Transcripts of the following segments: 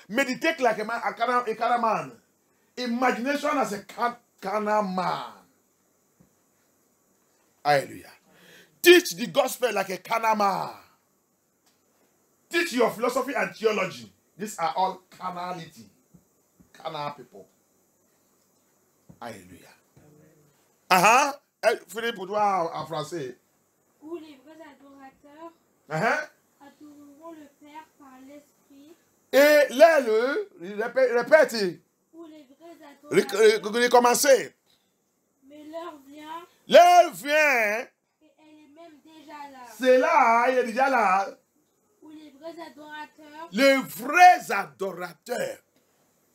Meditate like a carnal man. Imagination as a carnal man. Hallelujah. Teach the gospel like a carnal man. Teach your philosophy and theology. These are all carnality. Carnal people. Hallelujah. Philippe, toi en français. Où les vrais adorateurs adoreront le Père par l'Esprit. Et là, répète. Où les vrais adorateurs. Recommencez. Mais l'heure vient. L'heure vient. Et elle est même déjà là. C'est là, il est déjà là. Où les vrais adorateurs. Les vrais adorateurs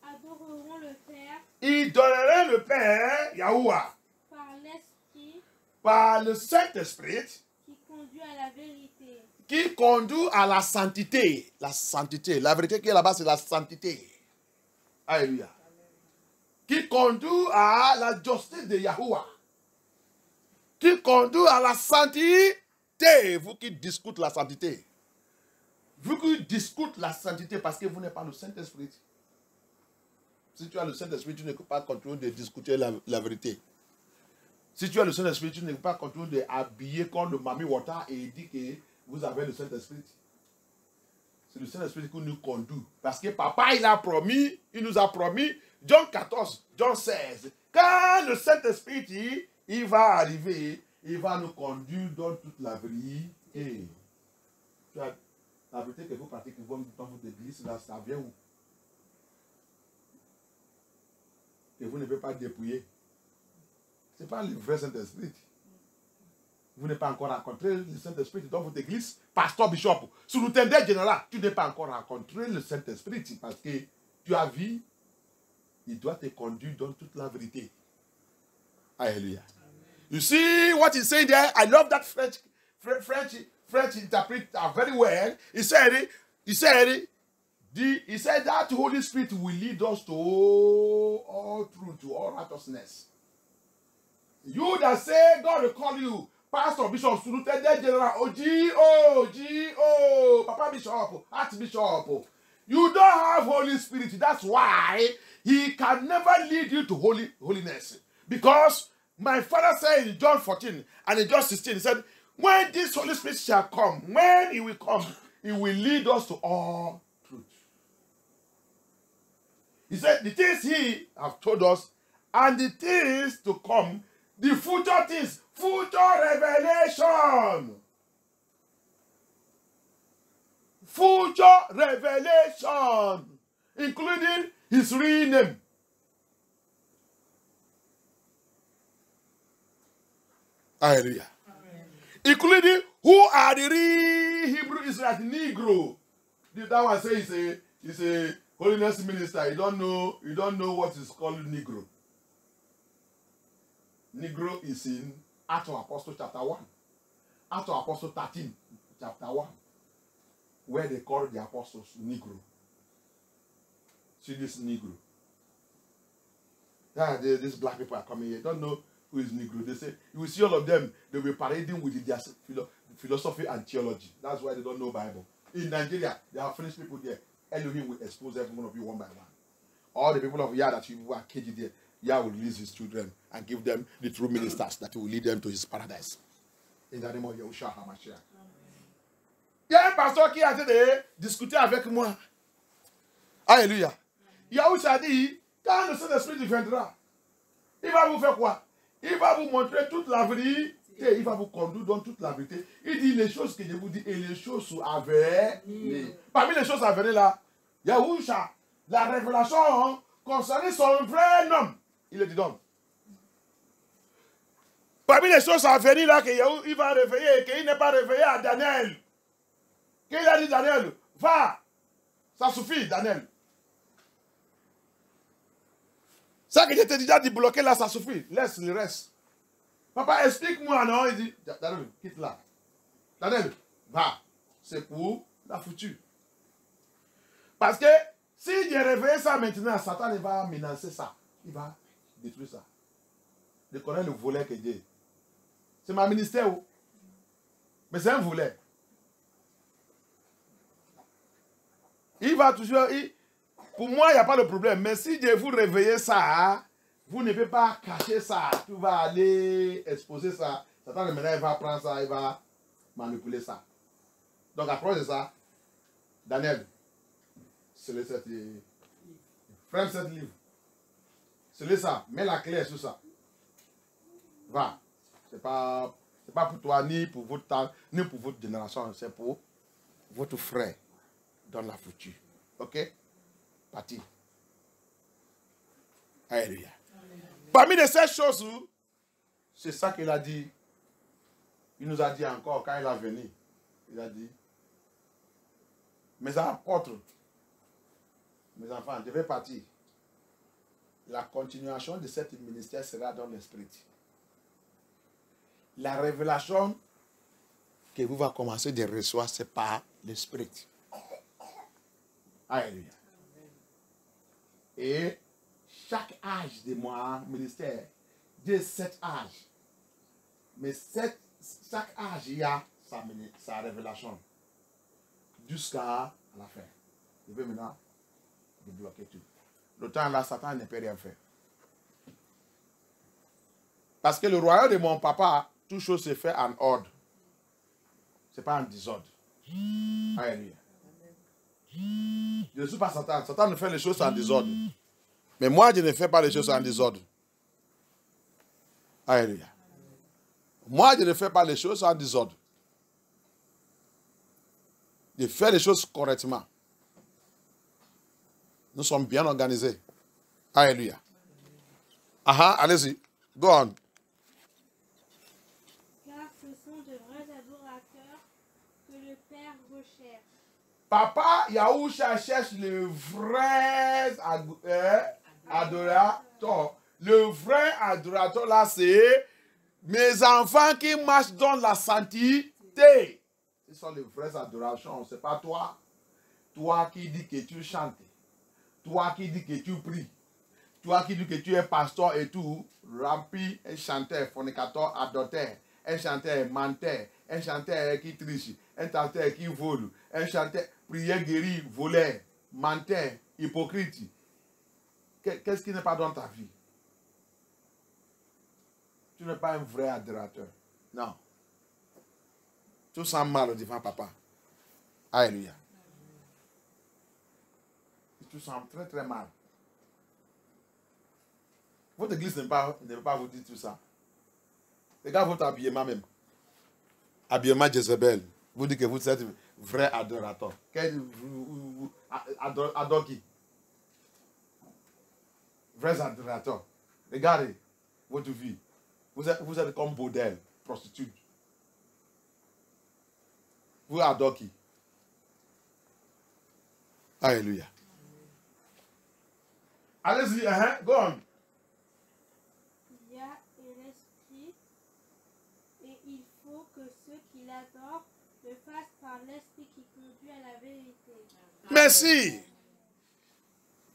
adoreront le Père. Ils donneraient le Père, Yahuwah. Par l'Esprit. Par le Saint-Esprit. Qui conduit à la vérité. Qui conduit à la sainteté. La sainteté. La vérité qui est là-bas, c'est la sainteté. Alléluia. Qui conduit à la justice de Yahuwah. Qui conduit à la sainteté. Vous qui discutez la sainteté. Vous qui discutez la sainteté parce que vous n'êtes pas le Saint-Esprit. Si tu as le Saint-Esprit, tu ne peux pas continuer de discuter la vérité. Si tu as le Saint-Esprit, tu ne peux pas continuer d'habiller comme le Mami Water et dire que vous avez le Saint-Esprit. C'est le Saint-Esprit qui nous conduit. Parce que papa, il nous a promis, Jean 14, Jean 16, quand le Saint-Esprit, il va arriver, il va nous conduire dans toute la vérité. La vérité que vous pratiquez dans votre église, là, ça vient où? Que vous ne pouvez pas dépouiller. Ce n'est pas le vrai Saint-Esprit. Vous n'avez pas encore rencontré le Saint-Esprit dans votre église. Pasteur Bishop, sous l'intendant général, tu n'as pas encore rencontré le Saint-Esprit parce que tu as vu, il doit te conduire dans toute la vérité. Alléluia. You see what he's saying there? I love that French interpret very well. He said that Holy Spirit will lead us to all truth, to all righteousness. You that say God will call you Pastor Bishop, Superintendent General, G.O., Papa Bishop, Archbishop. You don't have Holy Spirit. That's why he can never lead you to holiness. Because my father said in John 14 and in John 16, he said, when this Holy Spirit shall come, when he will come, he will lead us to all truth. He said, the things he have told us and the things to come, the future things, future revelation. Future revelation, including his real name. Hallelujah. Amen. Including who are the real Hebrew Israelites, Negro. That one says he's a holiness minister. You don't know what is called Negro. Negro is in Acts of Apostles chapter 1. Acts of Apostles 13 chapter 1. Where they call the apostles Negro. See this Negro. Yeah, these black people are coming here. Don't know who is Negro. They say, you will see all of them, they will be parading with their philosophy and theology. That's why they don't know Bible. In Nigeria, there are French people there. Elohim will expose every one of you one by one. All the people of Yah that you are caged there, Yah will release his children and give them the true ministers that will lead them to his paradise. In the name of Yahushua HaMashiach. Il y a un pasteur qui a été de discuter avec moi. Alléluia. Yahushua a dit, quand le Saint-Esprit viendra, il va vous faire quoi? Il va vous montrer toute la vérité. Il va vous conduire dans toute la vérité. Il dit les choses que je vous dis et les choses avérées. Parmi les choses avérées là, Yahushua, la révélation concernant son vrai nom, il le dit donc. Parmi les choses avérées là, qu'il va réveiller, qu'il n'est pas réveillé à Daniel. Qu'il a dit Daniel, va, ça suffit Daniel. Ça que je t'ai déjà dit bloquer là, ça suffit. Laisse le reste. Papa, explique-moi, non? Il dit, Daniel, quitte là. Daniel, va. C'est pour la future. Parce que si je réveille ça maintenant, Satan va menacer ça. Il va détruire ça. Je connais le volet que j'ai. C'est ma ministère. Mais c'est un volet. Il va toujours... Pour moi, il n'y a pas de problème. Mais si Dieu vous réveillez ça, vous ne pouvez pas cacher ça. Tu vas aller exposer ça. Satan, maintenant, il va prendre ça, il va manipuler ça. Donc, à cause de ça, Daniel, c'est le 7 livres. Frère 7 livres. C'est ça. Mets la clé sur ça. Va. C'est pas pour toi, ni pour votre temps, ni pour votre génération. C'est pour votre frère dans la future. Ok? Parti. Alléluia. Parmi de ces choses, c'est ça qu'il a dit. Il nous a dit encore quand il est venu. Il a dit, mes apôtres, mes enfants, je vais partir. La continuation de cet ministère sera dans l'esprit. La révélation que vous va commencer de recevoir, c'est par l'esprit. Alléluia. Et chaque âge de mon ministère, de 7 âges. Mais chaque âge, il y a sa révélation. Jusqu'à la fin. Je vais maintenant débloquer tout. Le temps là, Satan ne peut rien faire. Parce que le royaume de mon papa, toute chose se fait en ordre. Ce n'est pas en désordre. Alléluia. Je ne suis pas Satan. Satan ne fait les choses en désordre. Mais moi, je ne fais pas les choses en désordre. Alléluia. Moi, je ne fais pas les choses en désordre. Je fais les choses correctement. Nous sommes bien organisés. Alléluia. Aha, allez-y. Go on. Car ce sont de vrais adorateurs que le Père recherche. Papa Yahushua cherche le vrai adorateur. Le vrai adorateur là, c'est mes enfants qui marchent dans la sainteté. Ce sont les vraies adorations. Ce n'est pas toi. Toi qui dis que tu chantes. Toi qui dis que tu pries. Toi qui dis que tu es pasteur et tout. Rempli, un chanteur, fornicateur, adultère. Un chanteur menteur. Un chanteur qui triche. Un chanteur qui vole. Un chanteur prière guéri, voleur, menteur, hypocrite. Qu'est-ce qui n'est pas dans ta vie? Tu n'es pas un vrai adorateur. Non. Tu sens mal devant papa. Alléluia. Tu sens très très mal. Votre église ne peut pas vous dire tout ça. Regarde votre habillement même. Habillement Jezebel. Vous dites que vous êtes vrai adorateur. Adore qui? Vrai adorateur. Regardez votre vie. Vous êtes comme bordel, prostituée. Vous adorez qui? Alléluia. Allez-y, go on. Il y a l'esprit et il faut que ceux qui l'adorent le fassent par l'esprit qui conduit à la vérité. Merci.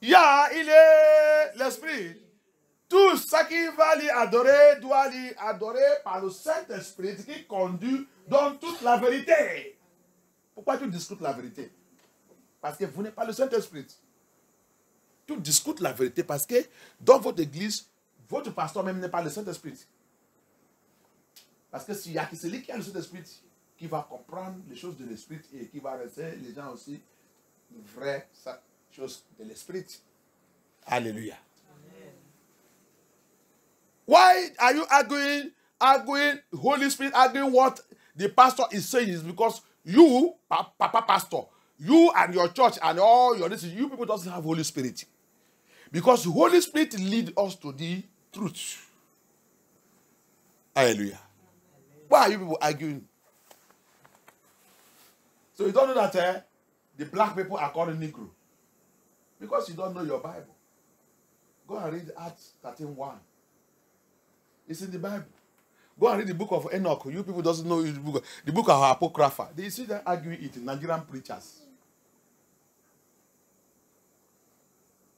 Il est l'esprit. Tout ce qui va lui adorer doit lui adorer par le Saint-Esprit qui conduit dans toute la vérité. Pourquoi tu discutes la vérité? Parce que vous n'êtes pas le Saint-Esprit. Tu discutes la vérité parce que dans votre église, votre pasteur même n'est pas le Saint-Esprit. Parce que s'il y a celui qui a le Saint-Esprit, qui va comprendre les choses de l'Esprit et qui va rester les gens aussi les vraies choses de l'Esprit. Alléluia. Amen. Why are you arguing, Holy Spirit, arguing what the pastor is saying is because you, Papa Pastor, you and your church and all your listeners, you people doesn't have Holy Spirit. Because Holy Spirit leads us to the truth. Hallelujah. Why are you people arguing? So you don't know that the black people are called Negro. Because you don't know your Bible. Go and read Acts 13:1. It's in the Bible. Go and read the book of Enoch. You people doesn't know the book of Apocrypha. They see them arguing it in Nigerian preachers.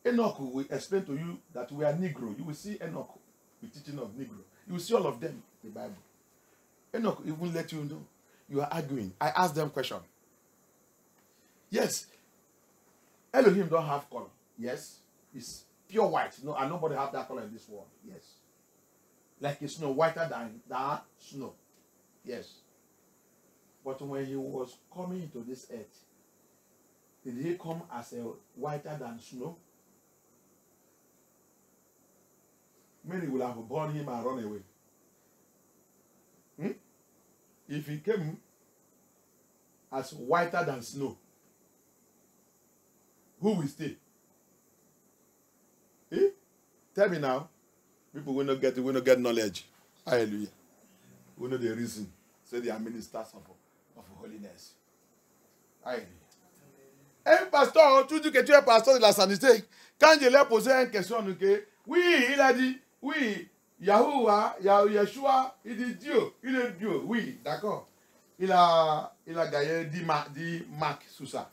Enoch will explain to you that we are Negro. You will see Enoch, the teaching of Negro. You will see all of them in the Bible. Enoch even let you know. You are arguing. I asked them question. Yes, Elohim don't have color. Yes. It's pure white. No, and nobody have that color in this world. Yes. Like it's snow, whiter than snow. Yes. But when he was coming into this earth, did he come as a whiter than snow? Many will have born him and run away. If he came as whiter than snow, who will stay? Tell me now. People will not get knowledge. Hallelujah. We know the reason. So they are ministers of holiness. Hallelujah. Un pasteur, tu dis que tu es pasteur de la sanité. Quand je lui ai posé une question, oui, il a dit, oui, Yahuwah, Yeshua, il dit Dieu, il est Dieu, oui, d'accord. Il a gagné 10 marques sous ça.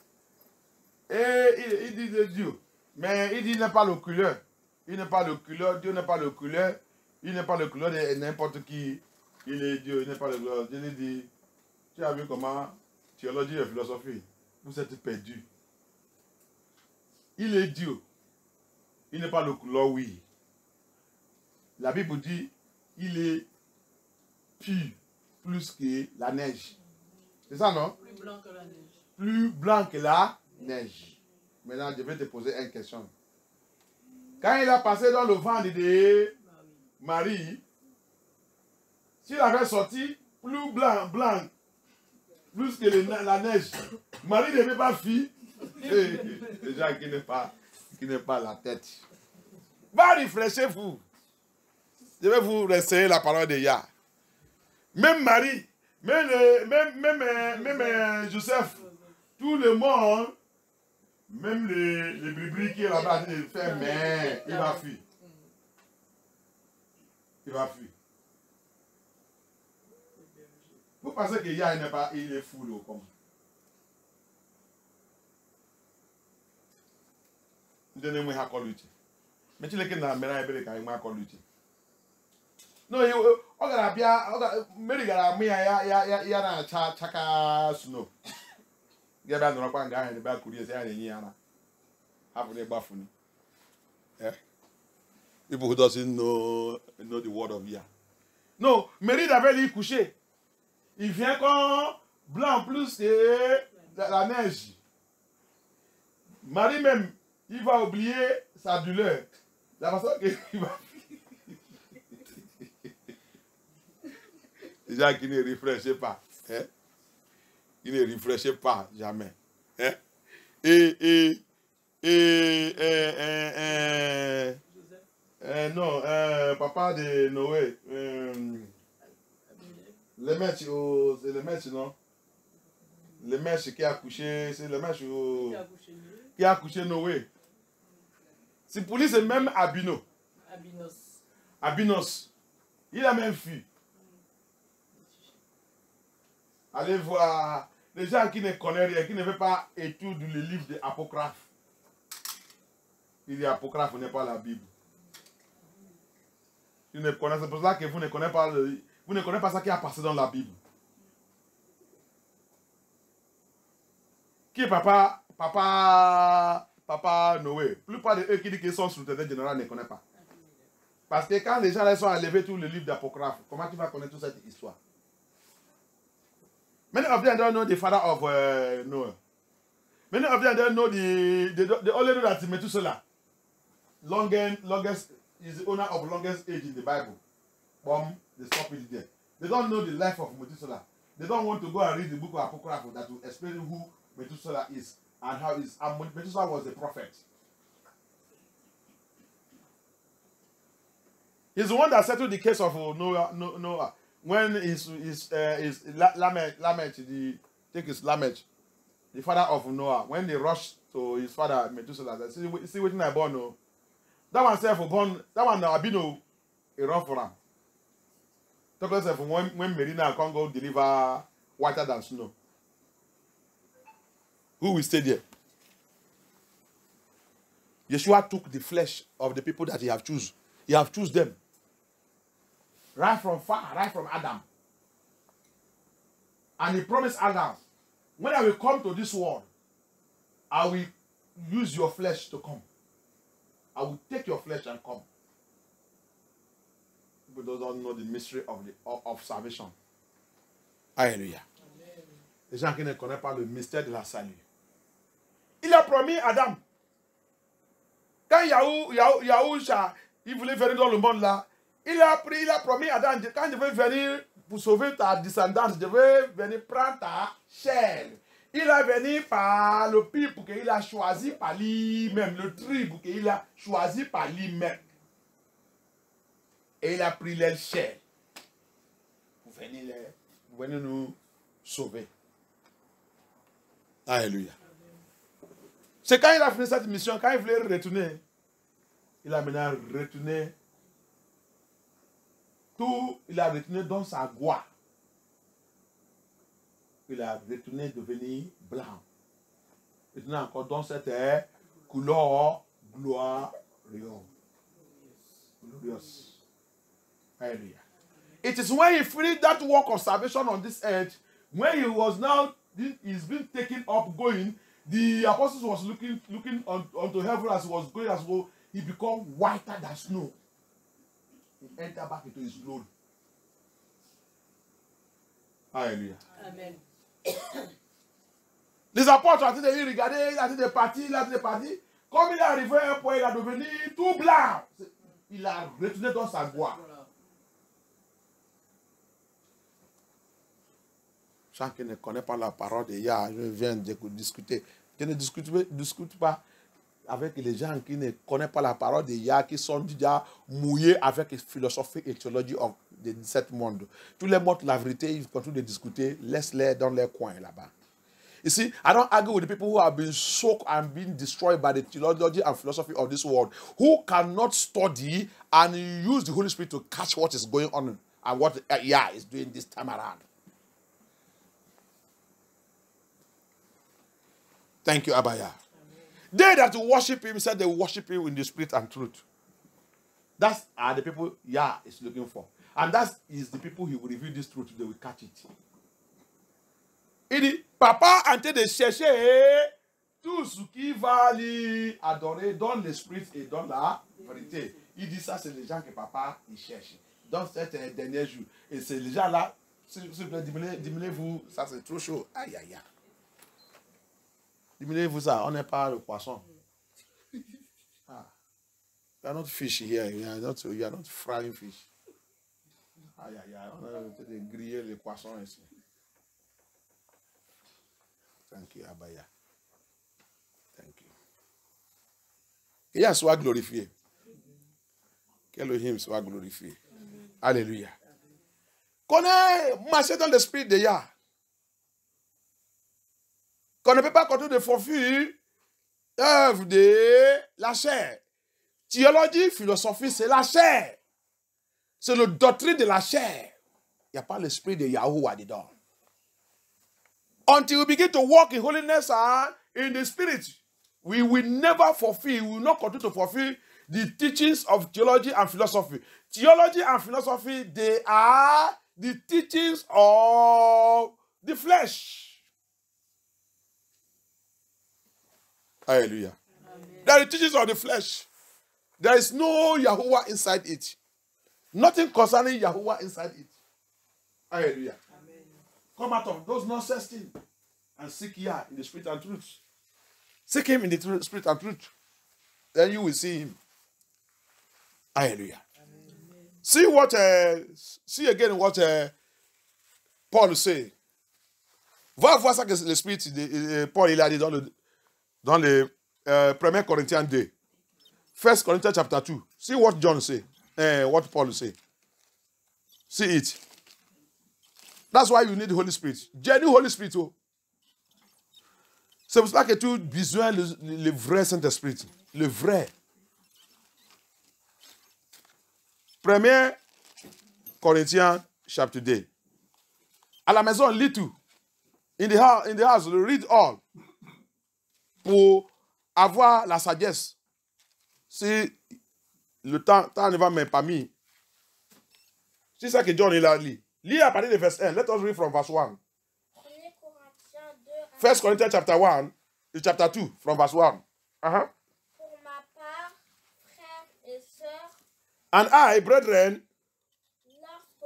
Et il dit de Dieu. Mais il dit il n'est pas le couleur. Il n'est pas le couleur, Dieu n'est pas le couleur. Il n'est pas le couleur de n'importe qui. Il est Dieu, il n'est pas le couleur. Je lui dis, tu as vu comment théologie et philosophie, vous êtes perdus. Il est Dieu. Il n'est pas le couleur, oui. La Bible dit, il est pur plus que la neige. C'est ça, non? Plus blanc que la neige. Plus blanc que la neige. Maintenant, je vais te poser une question. Quand il a passé dans le ventre de Marie, s'il avait sorti plus blanc, plus que la neige, Marie ne veut pas fuir. Les gens qui n'est pas la tête. Va réfléchir-vous. Je vais vous réessayer la parole de Yah. Même Marie, même Joseph, tout le monde, même les bribris qui est là-bas, il fait, mais il va fuir. Il va fuir. Vous pensez que Yah il est fou, là, comment? Donnez-moi un col. Mais tu l'as que dans la il y a un col. Non, on a bien, mais il y a un chaka snow. Il y a un peu de temps, il y a un peu de temps, il y a un peu de temps. People who doesn't know the word of Yah. Non, Mary avait lui couché. Il vient comme blanc plus que la neige. Marie même, il va oublier sa douleur. La façon qu'il va. Les gens qui ne réfléchissent pas. Hein? Ils ne réfléchissent pas jamais. Hein? Non, papa de Noé. Les mèches, c'est les mèches, non? Les mèches qui a accouché, c'est les mèches qui a accouché Noé. C'est pour lui, c'est même Abinos. Il a même fui. Allez voir les gens qui ne connaissent rien, qui ne veulent pas étudier le livre de Apocryphe. Il dit Apocryphe n'est pas la Bible. C'est pour ça que vous ne connaissez pas ça qui a passé dans la Bible. Qui est papa Noé? La plupart de eux qui disent qu'ils sont secrétaires généraux ne connaissent pas. Parce que quand les gens sont enlevés tout le livre d'Apocryphe, comment tu vas connaître toute cette histoire? Many of them don't know the father of Noah. Many of them don't know the only know that Methuselah longest is the owner of longest age in the Bible. Boom, they stop it there. They don't know the life of Methuselah. They don't want to go and read the book of Apocrypha that will explain who Methuselah is and how is. And Methuselah was a prophet. He's the one that settled the case of Noah. When Lamech, the father of Noah, when they rushed to his father Methuselah, they said, see what I born. No. That one self born, that one Abino, a run for him. Talk yourself when Marina can go deliver whiter than snow. Who will stay there? Yeshua took the flesh of the people that he have choose. He have choose them. Right from Adam. And he promised Adam, when I will come to this world, I will use your flesh to come. I will take your flesh and come. People don't know the mystery of salvation. Alléluia. Les gens qui ne connaissent pas le mystère de la salut. Il a promis à Adam. Quand Yahushua, il voulait venir dans le monde là, il a promis à Adam, quand je vais venir pour sauver ta descendance, je vais venir prendre ta chair. Il a venu par le peuple qu'il a choisi par lui-même, le tribu qu'il a choisi par lui-même. Et il a pris leur chair pour venir nous sauver. Alléluia. C'est quand il a fini cette mission, quand il voulait retourner, il a maintenant retourné tout, il a retourné dans sa gloire. Il a retourné devenir blanc. Maintenant encore dans cette couleur glorieuse. Hallelujah. It is when he finished that work of salvation on this earth, when he was now, he's been taken up, going, the apostles was looking onto heaven as he was going, as well, he became whiter than snow. He entered back into his glory. Hallelujah. Amen. Les apôtres, ils regardaient, ils étaient partis. Comme il est arrivé à un point, il a devenu tout blanc. Il a retourné dans sa gloire. Chacun ne connaît pas la parole de Yah. Je viens de discuter. Je ne discute pas avec les gens qui ne connaissent pas la parole de Yah, qui sont déjà mouillés avec la philosophie et théologie de cet monde. Tous les mots de la vérité, ils continuent de discuter. Laisse-les dans les coins là-bas. You see, I don't argue with the people who have been soaked and been destroyed by the theology and philosophy of this world, who cannot study and use the Holy Spirit to catch what is going on and what Yah is doing this time around. Thank you, Abaya. They that worship him said they worship him in the spirit and truth. That's are the people Yah is looking for. And that is the people he will reveal this truth, they will catch it. Il dit, papa en train de chercher tout ce qui va lui adorer dans l'esprit et dans la vérité. Il dit ça, c'est les gens que papa il cherche. Dans cet dernier jour. Et c'est les gens là, s'il vous plaît, diminuez-vous, ça c'est trop chaud. Aïe, aïe, aïe. Diminuez-vous ça, on n'est pas le poisson. Ah. You are not fish here, you are not frying fish. Aïe, aïe, aïe, on a grillé les poissons ici. Thank you, Abaya. Thank you. Qu'il soit glorifié. Qu'Elohim soit glorifié. Alléluia. Connais, marcher dans l'esprit de Yah. Qu'on ne peut pas continuer de forfuir œuvre de la chair. Théologie, philosophie, c'est la chair. C'est le doctrine de la chair. Il n'y a pas l'esprit de Yahuwah dedans. Until we begin to walk in holiness and in the spirit, we will never fulfill, we will not continue to fulfill the teachings of theology and philosophy. Theology and philosophy, they are the teachings of the flesh. Hallelujah. Amen. They are the teachings of the flesh. There is no Yahuwah inside it. Nothing concerning Yahuwah inside it. Hallelujah. Come out of those nonsense things and seek Yah in the spirit and truth. Seek him in the spirit and truth. Then you will see him. Hallelujah. Amen. See again what Paul say. Va voir ça que l'esprit de Paul il a dit dans le 1 Corinthiens 2. 1 Corinthians chapter 2. See what John say. What Paul say. See it. That's why you need the Holy Spirit. Genuine Holy Spirit. Oh. C'est pour cela que tu as besoin le vrai Saint-Esprit. Le vrai. 1 Corinthiens chapter 2. À la maison, lis tout. In the house, read all. Pour avoir la sagesse. Si le temps ne va même pas mis. C'est ça que John il a lu. Lis à partir de verset 1. Let us read from verse 1. 1 Corinthians chapter 1, chapter 2, from verse 1. Pour ma part, And I, brethren,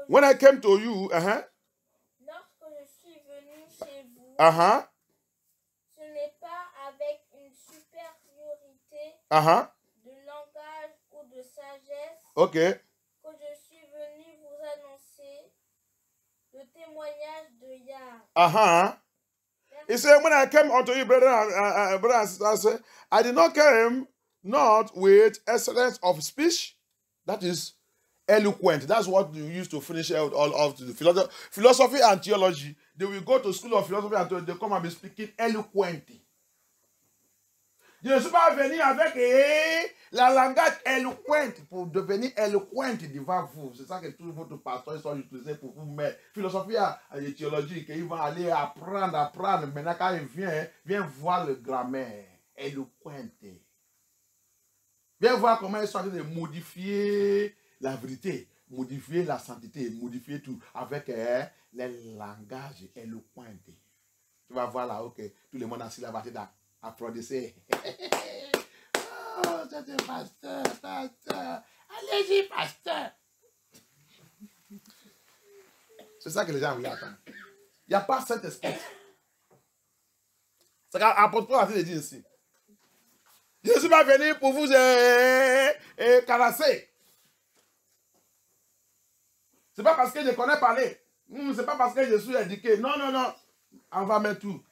when I came to you, lorsque je suis venu chez vous, ce n'est pas avec une supériorité de langage ou de sagesse okay. que je suis venu vous annoncer le témoignage de Yah. He said, when I came unto you, brethren and sisters, I did not come not with excellence of speech, that is eloquent. That's what you used to finish out all of the philosophy and theology. They will go to school of philosophy and they come and be speaking eloquently. Je ne suis pas venu avec la langage éloquente pour devenir éloquente devant vous. C'est ça que tous votre pasteur sont utilisés pour vous mettre. Philosophie et théologie, qu'ils vont aller apprendre. Maintenant, quand il vient voir le grammaire éloquente. Viens voir comment ils sont en train de modifier la vérité, modifier la sainteté, modifier tout avec les langages éloquents. Tu vas voir là, ok, tout le monde assis là, va applaudisser. Oh, c'est pasteur. Allez-y, pasteur. C'est ça que les gens voulaient attendre. Il n'y a pas cet esprit. C'est qu'apôtre Paul a dit ici. Je ne suis pas venu pour vous caresser. Ce n'est pas parce que je connais parler. Ce n'est pas parce que je suis éduqué. Non. On va mettre tout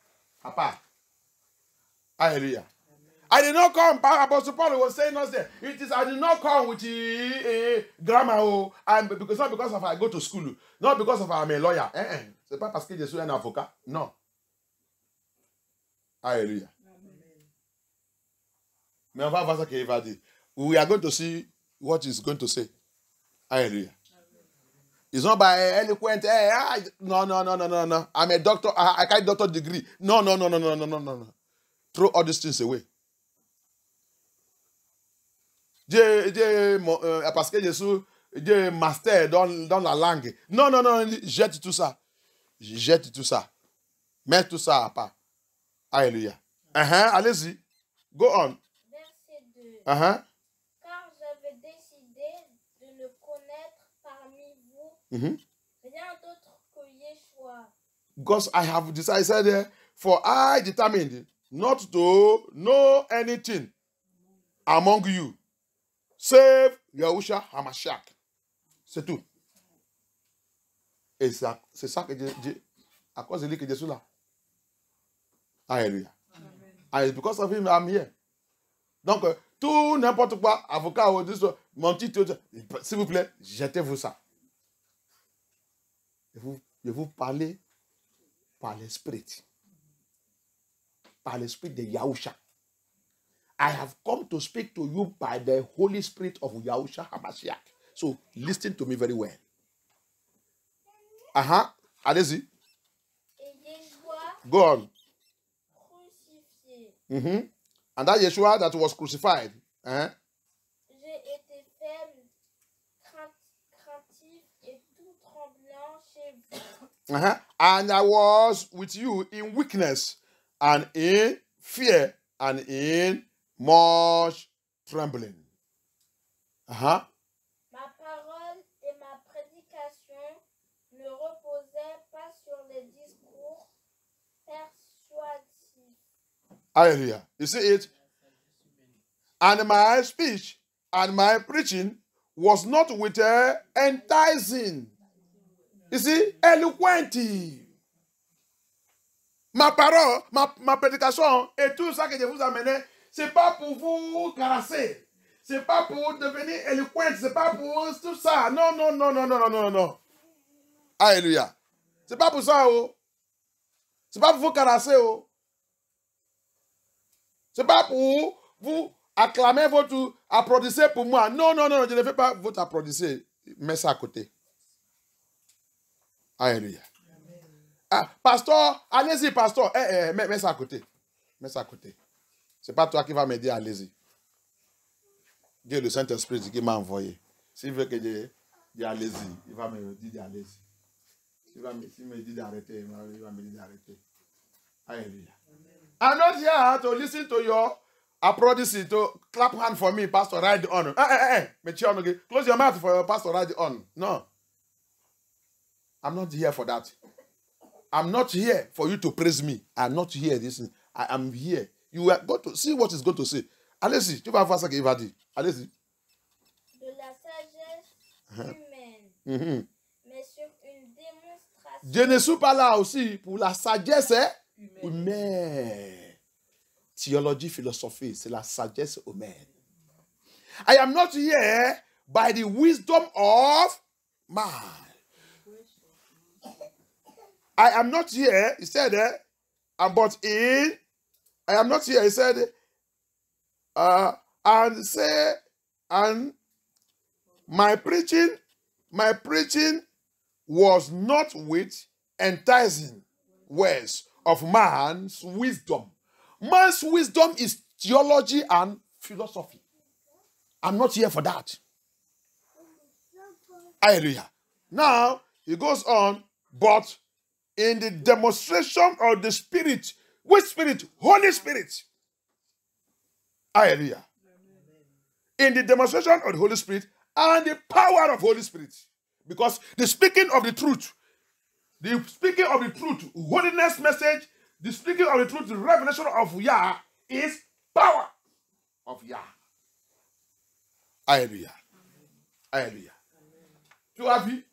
à part. Hallelujah. I did not come, Apostle Paul was saying us there. It is, I did not come with grammar, because not because of I go to school, not because of I'm a lawyer. C'est pas parce que je suis un avocat. Non. Hallelujah. Mais on va voir ce qu'il va dire. We are going to see what he's going to say. Hallelujah. It's not by eloquent. No. I'm a doctor. I got a doctor degree. No. Throw all these things away. Parce que je suis master dans la langue. Non, jette tout ça. Jette tout ça. Mets tout ça à part. Alléluia. Allez-y. Go on. Verset 2. Car j'avais décidé de ne connaître parmi vous rien d'autre que Yeshua. Because I have decided, for I determined not to know anything among you, save Yahushua HaMashiach. C'est tout. Et c'est ça que à cause de lui que je suis là. Alléluia. And it's because of him I'm here. Donc, tout n'importe quoi, avocat ou mon titre, s'il vous plaît, jetez-vous ça. Et vous parlez par l'esprit. Par l'esprit de Yahushua. I have come to speak to you by the Holy Spirit of Yahushua HaMashiach. So listen to me very well. Allez-y. Et Yeshua Go on. crucifié. And that Yeshua that was crucified. J'ai été faible, craintif et tout tremblant chez vous. And I was with you in weakness and in fear and in much trembling. Ma parole et ma prédication ne reposaient pas sur les discours persuasifs. Hallelujah. You see it? And my speech and my preaching was not with enticing. You see? Eloquent. Ma parole, ma prédication et tout ça que je vous amène, c'est pas pour vous caresser. C'est pas pour devenir éloquent. C'est pas pour tout ça. Non. Alléluia. C'est pas pour ça, oh. C'est pas pour vous caresser, oh. C'est pas pour vous acclamer votre applaudissez pour moi. Non, je ne fais pas votre applaudissez. Mets ça à côté. Alléluia. Pasteur, allez-y, pasteur. Mets ça à côté. Mets ça à côté. C'est pas toi qui vas me dire allez-y. Dieu, le Saint-Esprit qui m'a envoyé. S'il veut que je dise allez-y, il va me dire allez-y. S'il me dit d'arrêter, il va me dire d'arrêter. Alléluia. I'm not here to listen to your Aprodicito, clap hand for me, Pastor, ride on. Close your mouth for Pastor, ride on. No. I'm not here for that. I'm not here for you to praise me. I'm not here. I am here. You are going to see what he's going to say. Allez-y, tu vas voir ça qu'il va dire. Allez-y. De la sagesse humaine. Mais sur une démonstration. Je ne suis pas là aussi pour la sagesse humaine. Théologie, philosophie, c'est la sagesse humaine. I am not here by the wisdom of man. I am not here, he said, I am not here, he said, and my preaching was not with enticing words of man's wisdom. Man's wisdom is theology and philosophy. I'm not here for that. Hallelujah. Now, he goes on, but in the demonstration of the Spirit, which Spirit? Holy Spirit. Hallelujah. In the demonstration of the Holy Spirit and the power of Holy Spirit. Because the speaking of the truth, holiness message, the speaking of the truth, the revelation of Yah is power of Yah. Alléluia. Alléluia. Tu as vu?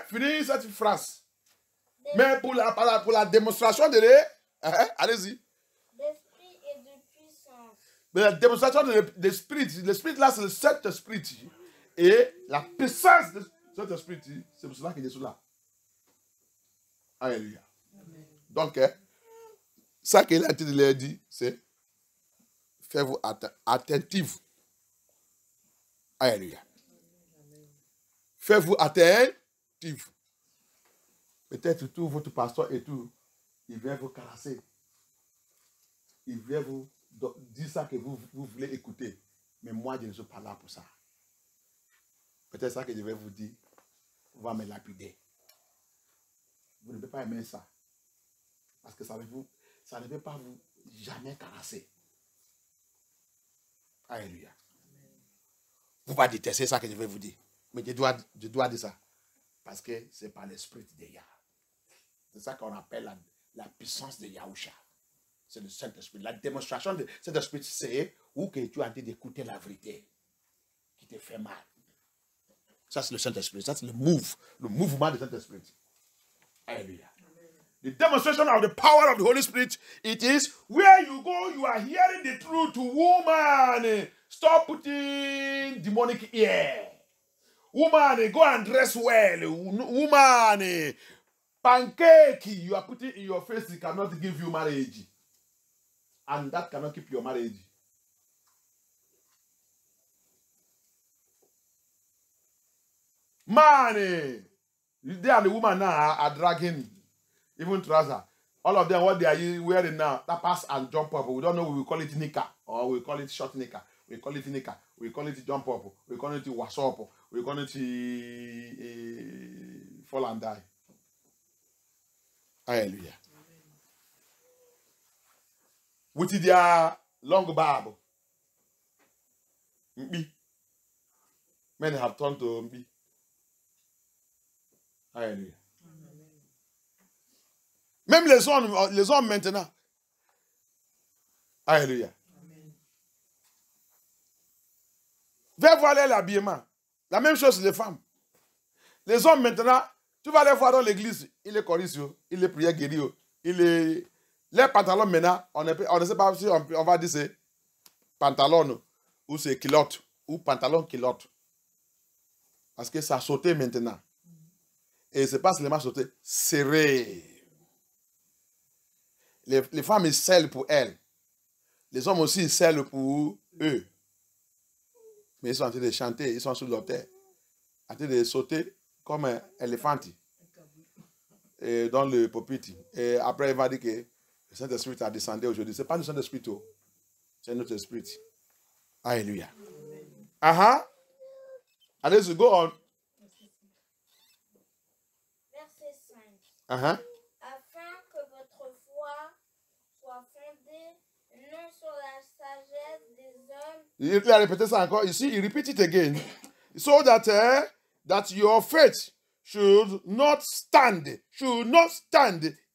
Finis cette phrase. Mais pour la démonstration de allez-y. D'esprit et de puissance. Mais la démonstration de l'esprit, l'esprit là c'est le Saint-Esprit. Et la puissance de Saint-Esprit, c'est pour cela qu'il est là. Alléluia. Donc, ça qu'il a dit, c'est faites-vous attentif. Alléluia. Faites-vous attentif. Peut-être tout votre pasteur et tout, il vient vous caresser. Il vient vous dire ça que vous voulez écouter. Mais moi, je ne suis pas là pour ça. Peut-être ça que je vais vous dire, on va me lapider. Vous ne pouvez pas aimer ça. Parce que ça ne peut pas vous jamais caresser. Alléluia. Vous ne pouvez pas détester ça que je vais vous dire. Mais je dois dire ça. Parce que c'est par l'esprit de Yah. C'est ça qu'on appelle la puissance de Yahusha. C'est le Saint-Esprit. La démonstration de cet esprit, c'est où que tu as dit d'écouter la vérité qui te fait mal. Ça, c'est le Saint-Esprit. Ça, c'est le mouvement du Saint-Esprit. Hallelujah. The demonstration of the power of the Holy Spirit, it is where you go, you are hearing the truth. Woman, stop putting demonic ear. Woman, go and dress well. Woman, pancake you are putting in your face, it cannot give you marriage. And that cannot keep your marriage. Man, they and the woman now are dragging even trousers. All of them, what they are wearing now, that pass and jump up. We don't know, we call it nika, or we call it short nika. We call it nika. We call it jump up. We call it wash up. We call it fall and die. Hallelujah. With their long barb. Many have turned to Mbi. Hallelujah. Même les hommes maintenant. Alléluia. Va voir l'habillement. La même chose les femmes. Les hommes maintenant, tu vas les voir dans l'église, il est corisio, il est prière guério, les pantalons maintenant, on ne sait pas si on va dire c'est pantalon ou c'est culotte ou pantalon culotte. Parce que ça a sauté maintenant. Et c'est pas seulement sauté, serré. Les femmes, ils scellent pour elles. Les hommes aussi, ils scellent pour eux. Mais ils sont en train de chanter, ils sont sur l'autel. En train de sauter comme un éléphant dans le pulpit. Et après, il va dire que le Saint-Esprit a descendu aujourd'hui. Ce n'est pas le Saint-Esprit, c'est notre esprit. Alléluia. Allez, go on. Verset 5. Afin que votre foi soit fondée non sur la sagesse des hommes. Il a répété ça encore. Ici, il repeat it again. So that, that your faith should not stand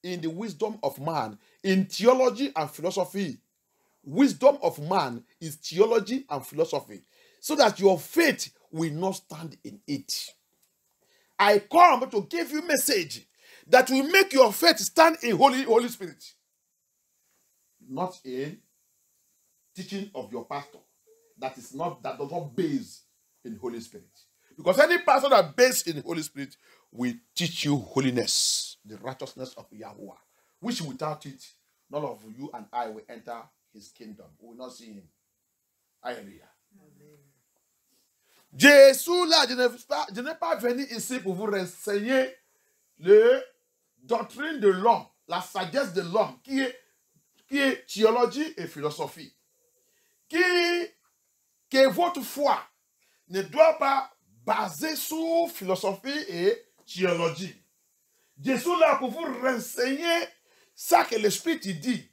in the wisdom of man, in theology and philosophy. Wisdom of man is theology and philosophy. So that your faith will not stand in it. I come to give you a message that will make your faith stand in Holy Spirit. Not in teaching of your pastor. That does not base in Holy Spirit. Because any pastor that based in Holy Spirit will teach you holiness, the righteousness of Yahweh, which without it, none of you and I will enter his kingdom. We will not see him. Hallelujah. Jésus là, je n'ai pas venu ici pour vous renseigner la doctrine de l'homme, la sagesse de l'homme, qui est théologie et philosophie. Que votre foi ne doit pas baser sur philosophie et théologie. Jésus est là pour vous renseigner ça que l'Esprit dit,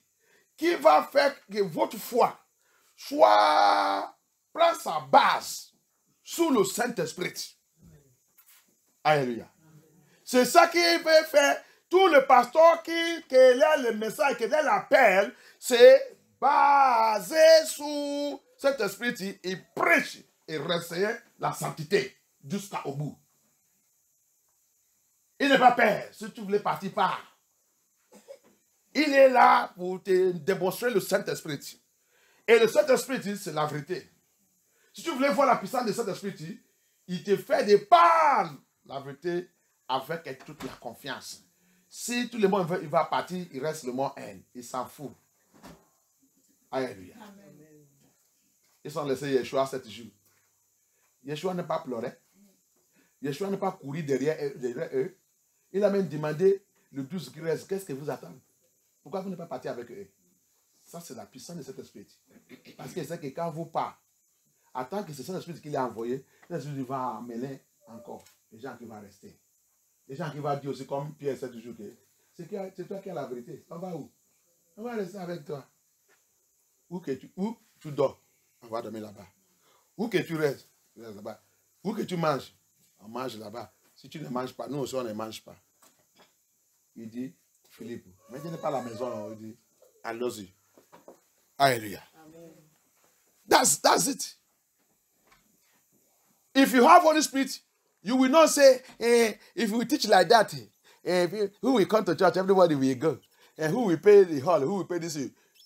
qui va faire que votre foi prend sa base sous le Saint-Esprit. Alléluia. C'est ça qui peut faire tout le pasteur qui a le message, qui a l'appel, c'est basé sur cet esprit, il prêche et renseigne la sainteté jusqu'au bout. Il n'est pas peur. Si tu voulais partir, pars. Il est là pour te démontrer le Saint-Esprit. Et le Saint-Esprit, c'est la vérité. Si tu voulais voir la puissance de Saint-Esprit, il te fait de parler la vérité avec toute la confiance. Si tout le monde veut, il va partir, il reste le mot haine. Il s'en fout. Alléluia. Ils ont laissé Yeshua 7 jours. Yeshua n'a pas pleuré. Yeshua n'a pas couru derrière eux. Il a même demandé le 12 Grèce, qu'est-ce que vous attendez? Pourquoi vous n'êtes pas parti avec eux? Ça, c'est la puissance de cet esprit. Parce qu'il sait que quand vous partez, attends que c'est cet esprit qu'il a envoyé, l'esprit va amener encore les gens qui vont rester. Les gens qui vont dire aussi, comme Pierre 7 jours, c'est toi qui as la vérité. On va où? On va rester avec toi. Où tu dors, on va dormir là-bas. Où que tu restes, là-bas. Où que tu manges, on mange là-bas. Si tu ne manges pas, nous aussi on ne mange pas. Il dit, Philippe, mais tu n'es pas à la maison. Il dit, allons-y. Alléluia. That's it. If you have Holy Spirit, you will not say, if we teach like that, who will come to church, everybody will go. And who will pay the hall, who will pay this?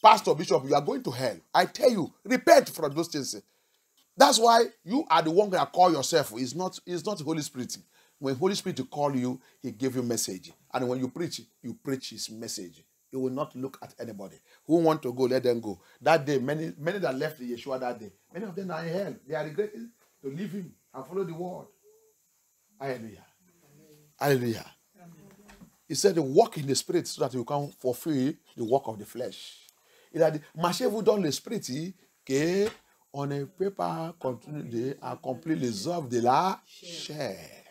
Pastor, bishop, you are going to hell. I tell you, repent from those things. That's why you are the one that call yourself. It's not Holy Spirit. When Holy Spirit call you, he give you message. And when you preach his message. You will not look at anybody. Who want to go, let them go. That day, many that left Yeshua that day, many of them are in hell. They are regretting to leave him and follow the word. Hallelujah. Hallelujah. He said, walk in the spirit so that you can fulfill the work of the flesh. Il a dit, marchez-vous dans l'esprit, que on ne peut pas continuer d'accomplir les œuvres de la chair.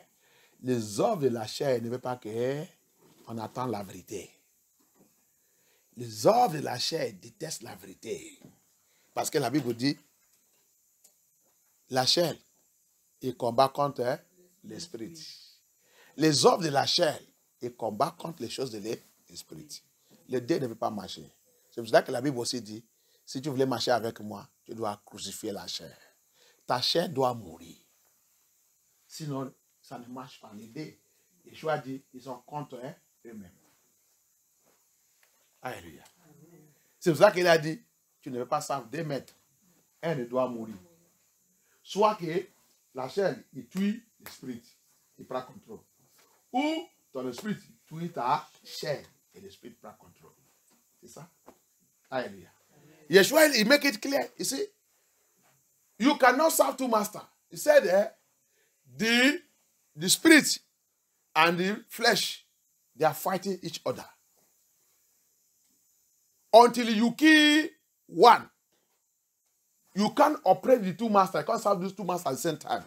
Les œuvres de la chair ne veut pas qu'on attend la vérité. Les œuvres de la chair détestent la vérité. Parce que la Bible dit, la chair, il combat contre l'esprit. Les œuvres de la chair, il combat contre les choses de l'esprit. Les deux ne peuvent pas marcher. C'est pour ça que la Bible aussi dit, si tu voulais marcher avec moi, tu dois crucifier la chair. Ta chair doit mourir. Sinon, ça ne marche pas. Les deux, Yeshua dit, ils sont contre eux-mêmes. Alléluia. C'est pour ça qu'il a dit, tu ne veux pas savoir 2 mètres. Un ne doit mourir. Soit que la chair, il tue l'esprit, il prend contrôle. Ou ton esprit tue ta chair et l'esprit prend contrôle. C'est ça? Alléluia. Yeshua, he make it clear. You see, you cannot serve 2 masters. He said the spirit and the flesh, they are fighting each other. Until you kill one, you can't operate the 2 masters. You can't serve these 2 masters at the same time.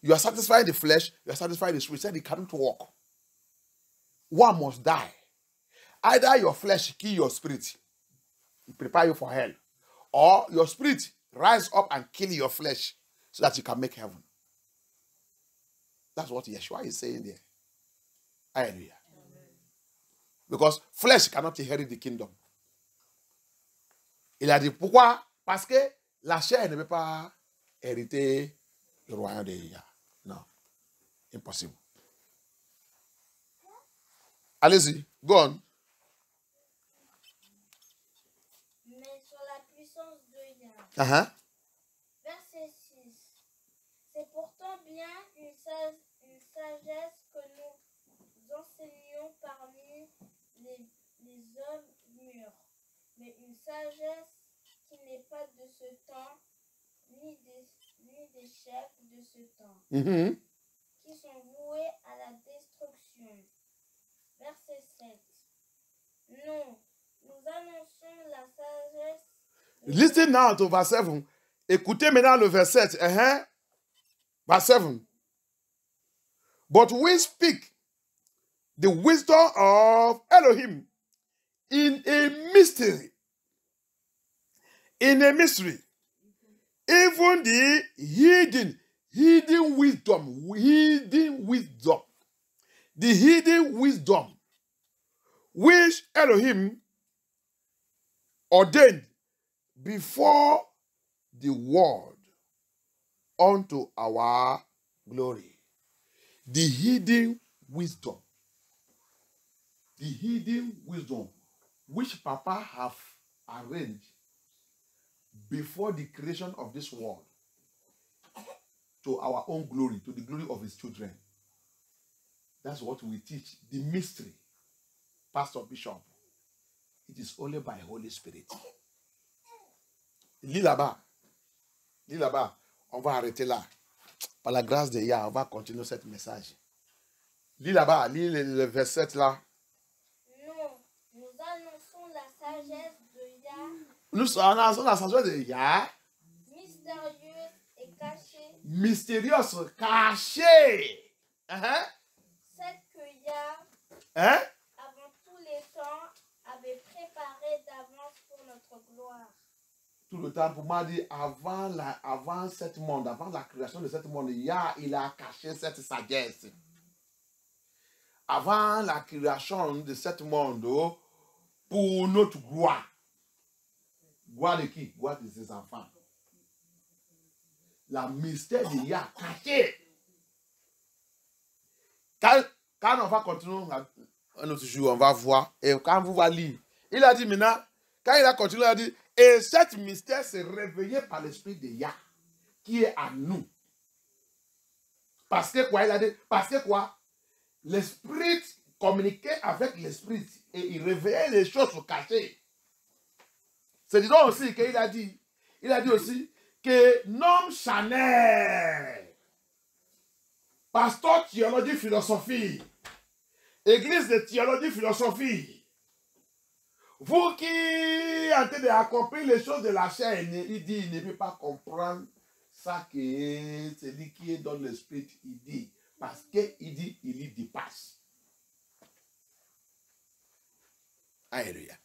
You are satisfying the flesh, you are satisfying the spirit. He said it cannot work. One must die. Either your flesh kill your spirit, it prepare you for hell. or your spirit rise up and kill your flesh so that you can make heaven. That's what Yeshua is saying there. Hallelujah. Because flesh cannot inherit the kingdom. Il a dit pourquoi? Parce que la chair ne peut pas hériter le royaume de Yah. Non. Impossible. Allez-y. Go on. Mais sur la puissance de Yah. Verset 6. C'est pourtant bien une sagesse que nous enseignons parmi les hommes mûrs, mais une sagesse qui n'est pas de ce temps, ni des chefs de ce temps, qui sont voués à la destruction. Verset 7. Non, nous annonçons la sagesse. Listen now to verse 7. Écoutez maintenant le verset 7. Verse 7. But we speak the wisdom of Elohim in a mystery. In a mystery. Even the hidden wisdom. The hidden wisdom which Elohim ordained before the world unto our glory. The hidden wisdom. The hidden wisdom which Papa have arranged before the creation of this world to our own glory, to the glory of his children. That's what we teach. The mystery. Pastor Bishop. It is only by Holy Spirit. Lis là-bas. Lis là-bas. On va arrêter là. Par la grâce de Yah, on va continuer ce message. Lis là-bas. Lis le verset là. Non, nous annonçons la sagesse de Yah. Nous annonçons la sagesse de Yah. Mystérieuse et cachée. Mystérieuse, cachée. Celle que Yah, avant tous les temps, avait préparée d'avance pour notre gloire. Tout le temps, pour moi, dit avant cet monde, avant la création de ce monde, Yah, il a caché cette sagesse. Avant la création de ce monde, pour notre gloire. Gloire de qui? Gloire de ses enfants. La mystère de Yah caché. Quand on va continuer un autre jour, on va voir. Et quand vous allez lire, il a dit maintenant, quand il a continué, il a dit, et cet mystère s'est réveillé par l'esprit de Yah, qui est à nous. Parce que quoi? Il a dit, parce que quoi? L'esprit communiquait avec l'esprit et il réveillait les choses cachées. C'est disons aussi qu'il a dit aussi que Nom Chanel, pasteur théologie philosophie, église de théologie philosophie, vous qui en train d'accomplir les choses de la chair, il dit, il ne peut pas comprendre ça que c'est lui qui est dans l'esprit, il dit, parce qu'il dit, il y dépasse. Alléluia.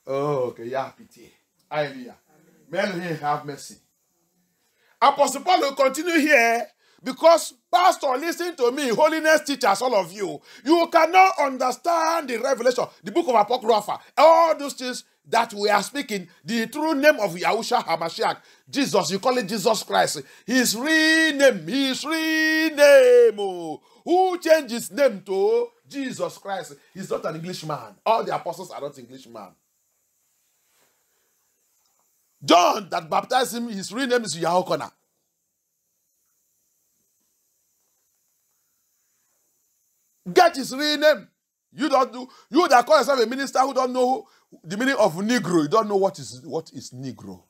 Oh, que Yah a pitié. Alléluia. May Elohim have mercy. Apostle Paul will continue here because, Pastor, listen to me, holiness teachers, all of you. You cannot understand the revelation, the book of Apocrypha, all those things that we are speaking, the true name of Yahushua HaMashiach, Jesus, you call it Jesus Christ. His real name. Oh, who changed his name to Jesus Christ? He's not an Englishman. All the apostles are not Englishmen. John that baptized him, his real name is Yahushua. Get his real name. You that call yourself a minister who don't know the meaning of Negro, you don't know what is Negro.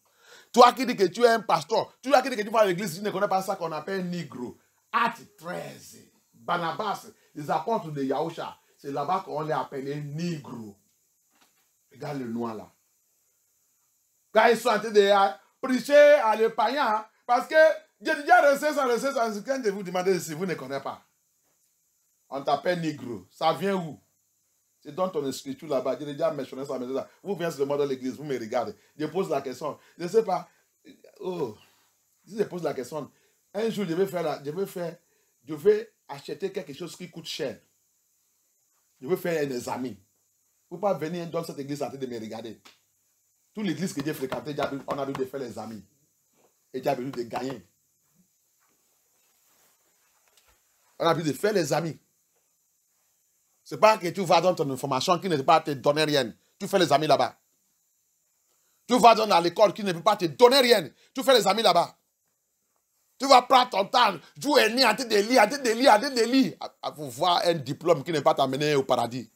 Toi qui dis que tu es un pasteur, toi qui dis que tu vas à l'église, tu ne connais pas ça qu'on appelle Negro. Acte 13, Barnabas, les apôtres de Yahushua, c'est là-bas qu'on les appelait Negro. Regarde le noir là. Quand ils sont en train de prêcher à les païens, parce que j'ai déjà reçu ça, quand je vous demandez si vous ne connaissez pas. On t'appelle Negro. Ça vient où? C'est dans ton écriture là-bas. J'ai déjà mentionné ça. Vous venez sur le mode de l'église, vous me regardez. Je pose la question. Je ne sais pas. Oh, si je pose la question, un jour, je vais acheter quelque chose qui coûte cher. Je veux faire un examen. Vous ne pouvez pas venir dans cette église en train de me regarder. Toute l'église que j'ai fréquentée, on a besoin de faire l'examen. Et j'ai besoin de gagner. On a besoin de faire les amis. Ce n'est pas que tu vas dans ton information qui ne peut pas te donner rien. Tu fais les amis là-bas. Tu vas dans l'école qui ne peut pas te donner rien. Tu fais les amis là-bas. Tu vas prendre ton temps, jouer ni en train de lire, pour voir un diplôme qui ne peut pas t'amener au paradis.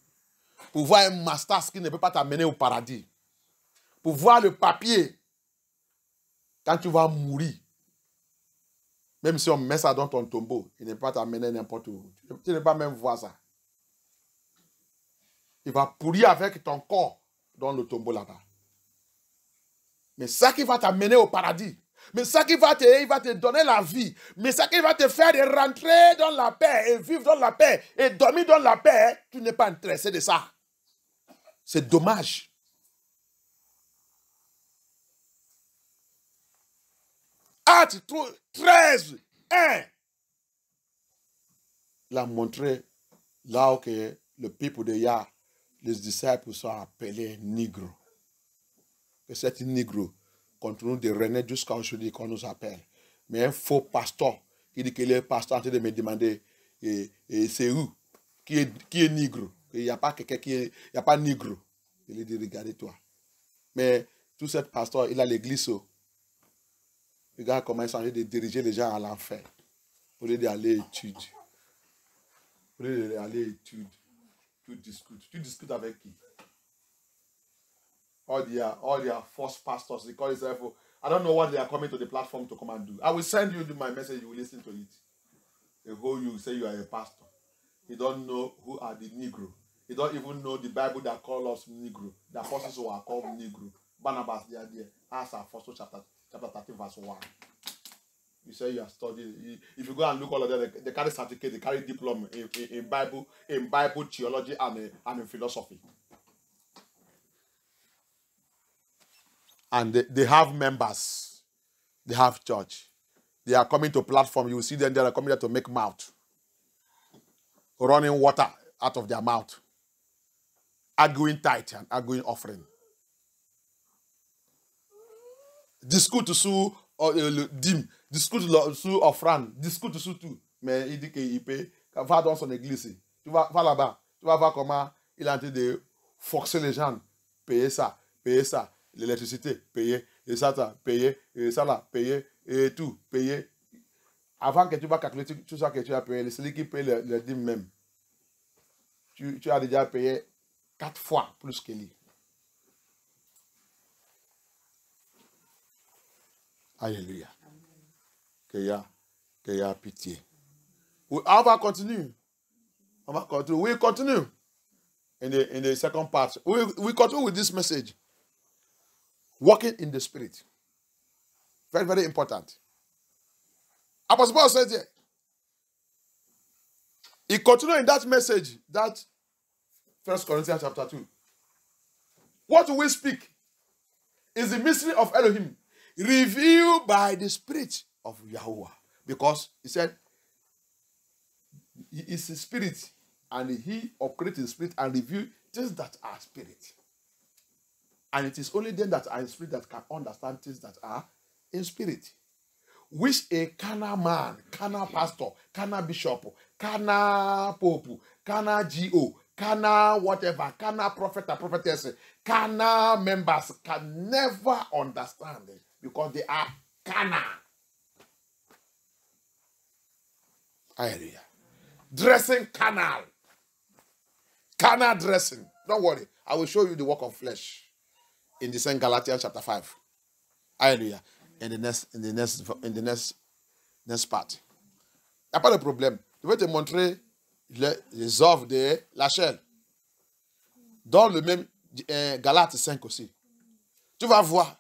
Pour voir un master qui ne peut pas t'amener au paradis. Pour voir le papier quand tu vas mourir. Même si on met ça dans ton tombeau, il ne peut pas t'amener n'importe où. Tu ne peux pas même voir ça. Il va pourrir avec ton corps dans le tombeau là-bas. Mais ça qui va t'amener au paradis, mais ça qui va te donner la vie, mais ça qui va te faire de rentrer dans la paix et vivre dans la paix et dormir dans la paix, tu n'es pas intéressé de ça. C'est dommage. Acte 13, 1. Il a montré là où le peuple de Yah, les disciples sont appelés négros. Que cet négro continue de régner jusqu'à aujourd'hui qu'on nous appelle. Mais un faux pasteur qui dit qu'il est pasteur en train de me demander et c'est où qui est négro. Il n'y a pas quelqu'un il n'y a pas négro. Il lui dit regardez-toi. Mais tout ce pasteur, il a l'église. Regarde comment il s'en est de diriger les gens à l'enfer. Au lieu d'aller étudier. Au lieu d'aller étudier. Tu discutes. Tu discutes avec qui? All their false pastors, they call themselves. I don't know what they are coming to the platform to come and do. I will send you my message, you will listen to it. The whole you say you are a pastor. You don't know who are the Negro. You don't even know the Bible that calls us Negro. The apostles who are called Negro. Barnabas, they are there. Acts Apostles chapter 13, verse 1. You say you are studying. If you go and look all of them, they carry certificate, they carry diploma in Bible theology and in philosophy. And they have members. They have church. They are coming to platform. You will see them, they are coming there to make mouth. Running water out of their mouth. Arguing tithe and arguing offering. Discours to sous dîme. Discours to sous offrande. Discours to sous tout. Mais il dit qu'il paye. Va dans son église. Tu vas là-bas. Tu vas voir comment il est en train de forcer les gens. Payer ça. Payer ça. L'électricité, payer, et ça, payer, et ça là, payer, et tout, payer. Avant que tu vas calculer tout ça que tu as payé, c'est celui qui paye le dîme même. Tu as déjà payé 4 fois plus que lui. Alléluia. Qu'il y a pitié. On va continuer. On va continuer. We continue. In the second part. We continue with this message. Walking in the Spirit. Very, very important. Apostle Paul says here, he continued in that message, that 1 Corinthians chapter 2. What we speak is the mystery of Elohim, revealed by the Spirit of Yahuwah. Because he said, he is a spirit, and he operates in spirit and reveals things that are spirit. And it is only them that are in spirit that can understand things that are in spirit. Which a carnal man, carnal pastor, carnal bishop, carnal pope, carnal GO, carnal whatever, carnal prophet or prophetess, carnal members can never understand it because they are carnal. Hallelujah. Dressing carnal. Carnal dressing. Don't worry. I will show you the work of flesh. In the same Galatians chapter 5. Hallelujah. In the next part. Il n'y a pas de problème. Je vais te montrer les œuvres de la chair. Dans le même Galates 5 aussi. Tu vas voir